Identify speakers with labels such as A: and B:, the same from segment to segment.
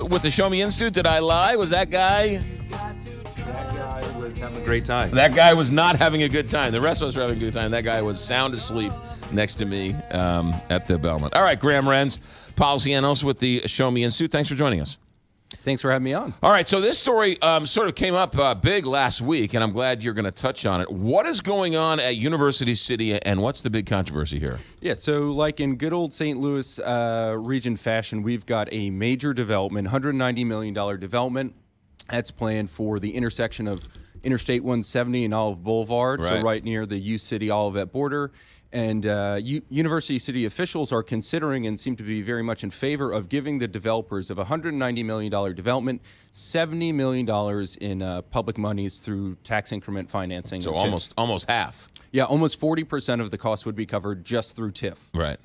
A: with the Show Me Institute. Did I lie? Was that guy?
B: That guy was having a great time.
A: That guy was not having a good time. The rest of us were having a good time. That guy was sound asleep next to me at the Belmont. All right, Graham Renz, policy analyst with the Show Me Institute. Thanks for joining us.
B: Thanks for having me on.
A: All right, so this story sort of came up big last week, and I'm glad you're going to touch on it. What is going on at University City, and what's the big controversy here?
B: Yeah, so like in good old St. Louis region fashion, we've got a major development, $190 million development. That's planned for the intersection of Interstate 170 and Olive Boulevard, so right near the U City Olivet border. And University City officials are considering and seem to be very much in favor of giving the developers of a $190 million development $70 million in public monies through tax increment financing.
A: So almost half.
B: Yeah, almost 40% of the cost would be covered just through TIF.
A: Right.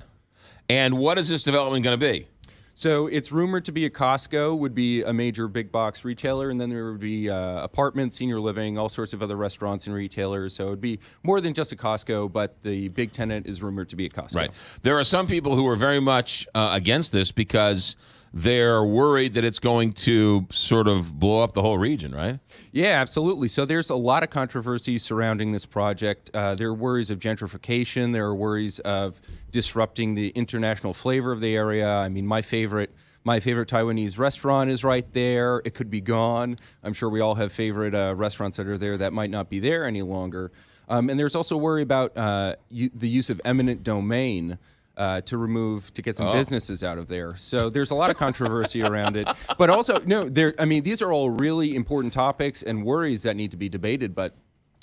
A: And what is this development going to be?
B: So it's rumored to be a Costco, would be a major big box retailer, and then there would be apartments, senior living, all sorts of other restaurants and retailers. So it would be more than just a Costco, but the big tenant is rumored to be a Costco.
A: Right. There are some people who are very much against this because they're worried that it's going to sort of blow up the whole region, right?
B: Yeah, absolutely. So there's a lot of controversy surrounding this project. There are worries of gentrification. There are worries of disrupting the international flavor of the area. I mean, my favorite Taiwanese restaurant is right there. It could be gone. I'm sure we all have favorite restaurants that are there that might not be there any longer. And there's also worry about the use of eminent domain to get some businesses out of there. So there's a lot of controversy around it. But also, these are all really important topics and worries that need to be debated. But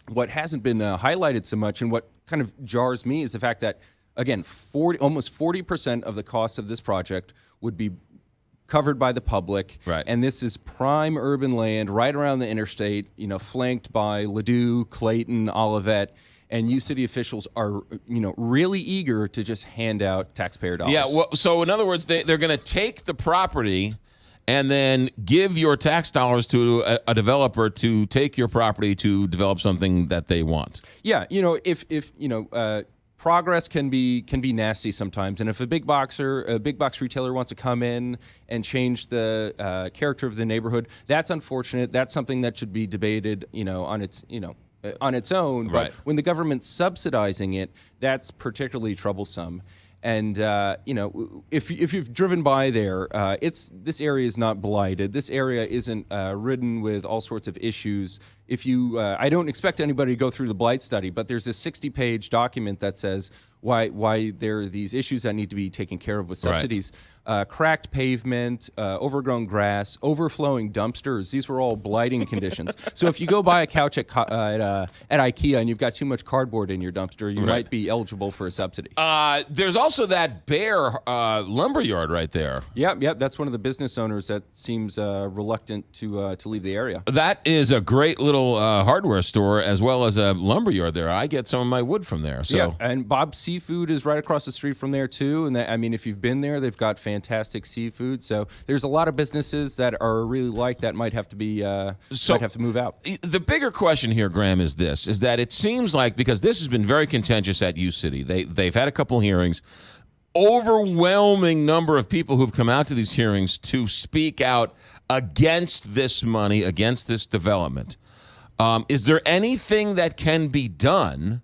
B: what hasn't been highlighted so much, and what kind of jars me, is the fact that, again, almost 40% of the cost of this project would be covered by the public.
A: Right.
B: And this is prime urban land right around the interstate, flanked by Ladue, Clayton, Olivet. And U City officials are, really eager to just hand out taxpayer dollars.
A: Yeah, well, so in other words, they're going to take the property and then give your tax dollars to a developer to take your property to develop something that they want.
B: Yeah, if progress can be nasty sometimes, and if a big box retailer wants to come in and change the character of the neighborhood, that's unfortunate. That's something that should be debated, on its own.
A: Right.
B: But when the government's subsidizing it, that's particularly troublesome. And if you've driven by there, this area is not blighted. This area isn't ridden with all sorts of issues. I don't expect anybody to go through the blight study, but there's a 60-page document that says why there are these issues that need to be taken care of with subsidies. Right. Cracked pavement, overgrown grass, overflowing dumpsters. These were all blighting conditions. So if you go buy a couch at IKEA and you've got too much cardboard in your dumpster, you might be eligible for a subsidy.
A: There's also that bare lumberyard right there.
B: Yep. That's one of the business owners that seems reluctant to leave the area.
A: That is a great little hardware store as well as a lumberyard there. I get some of my wood from there. So.
B: Yeah, and Bob's Seafood is right across the street from there too. And if you've been there, they've got fantastic seafood. So there's a lot of businesses that are really like that might have to be might have to move out.
A: The bigger question here, Graham, is that it seems like, because this has been very contentious at U City, they've had a couple hearings. Overwhelming number of people who've come out to these hearings to speak out against this money, against this development. Is there anything that can be done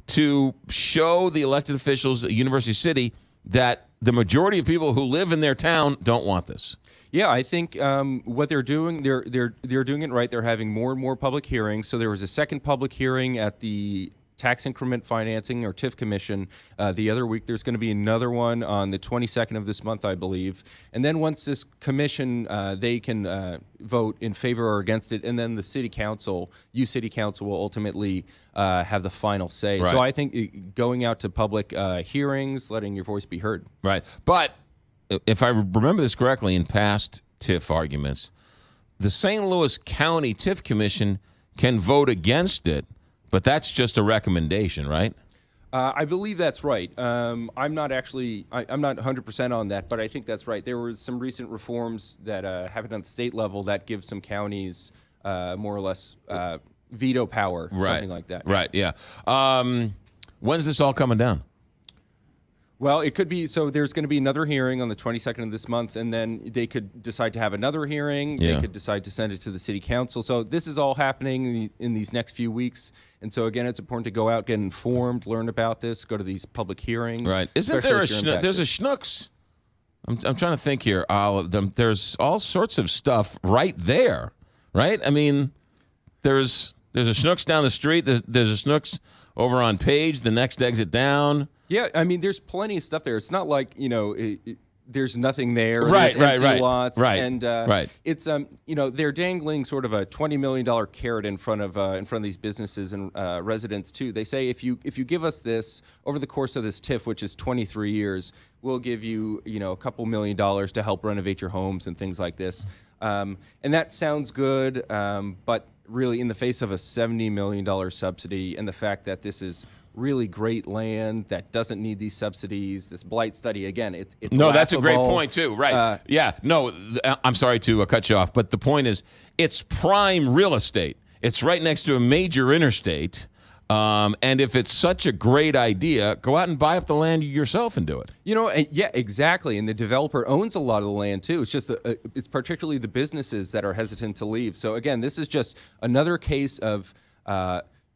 A: to show the elected officials at University City that the majority of people who live in their town don't want this?
B: Yeah, I think what they're doing, they're doing it right. They're having more and more public hearings. So there was a second public hearing at the Tax Increment Financing, or TIF Commission, the other week. There's going to be another one on the 22nd of this month, I believe. And then once this commission, they can vote in favor or against it, and then the City Council, U City Council, will ultimately have the final say.
A: Right.
B: So I think going out to public hearings, letting your voice be heard.
A: Right. But if I remember this correctly, in past TIF arguments, the St. Louis County TIF Commission can vote against it, but that's just a recommendation, right?
B: I believe that's right. I'm not 100% on that, but I think that's right. There was some recent reforms that happened on the state level that give some counties more or less veto power, something like that.
A: Right, yeah. When's this all coming down?
B: Well, it could be. So there's going to be another hearing on the 22nd of this month, and then they could decide to have another hearing.
A: Yeah.
B: They could decide to send it to the city council. So this is all happening in these next few weeks. And so, again, it's important to go out, get informed, learn about this, go to these public hearings.
A: Right. Isn't there there's a Schnucks? I'm trying to think here. All of them. There's all sorts of stuff right there, right? I mean, there's a Schnucks down the street. There's a Schnucks over on Page, the next exit down.
B: Yeah, I mean, there's plenty of stuff there. It's not like, there's nothing there.
A: Right,
B: there's empty
A: right.
B: lots.
A: Right,
B: and
A: right.
B: It's they're dangling sort of a $20 million carrot in front of these businesses and residents too. They say if you give us this over the course of this TIF, which is 23 years, we'll give you a couple $1 million to help renovate your homes and things like this. And that sounds good, but really in the face of a $70 million subsidy and the fact that this is really great land that doesn't need these subsidies, this blight study, again, it's
A: no, that's a great
B: laughable.
A: point too, right? I'm sorry to cut you off, but the point is it's prime real estate. It's right next to a major interstate. And if it's such a great idea, go out and buy up the land yourself and do it.
B: Yeah, exactly. And the developer owns a lot of the land too. It's just it's particularly the businesses that are hesitant to leave. So again, this is just another case of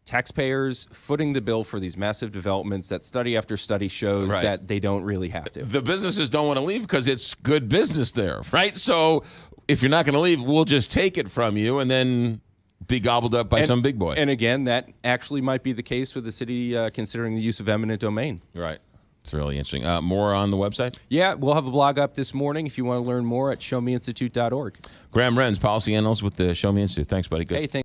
B: taxpayers footing the bill for these massive developments that study after study shows that they don't really have to.
A: The businesses don't want to leave because it's good business there, right? So if you're not going to leave, we'll just take it from you and then be gobbled up by some big boy.
B: And again, that actually might be the case with the city considering the use of eminent domain.
A: Right. It's really interesting. More on the website?
B: Yeah, we'll have a blog up this morning if you want to learn more at showmeinstitute.org.
A: Graham Renz, policy analyst with the Show Me Institute. Thanks, buddy. Good.
B: Hey, thanks.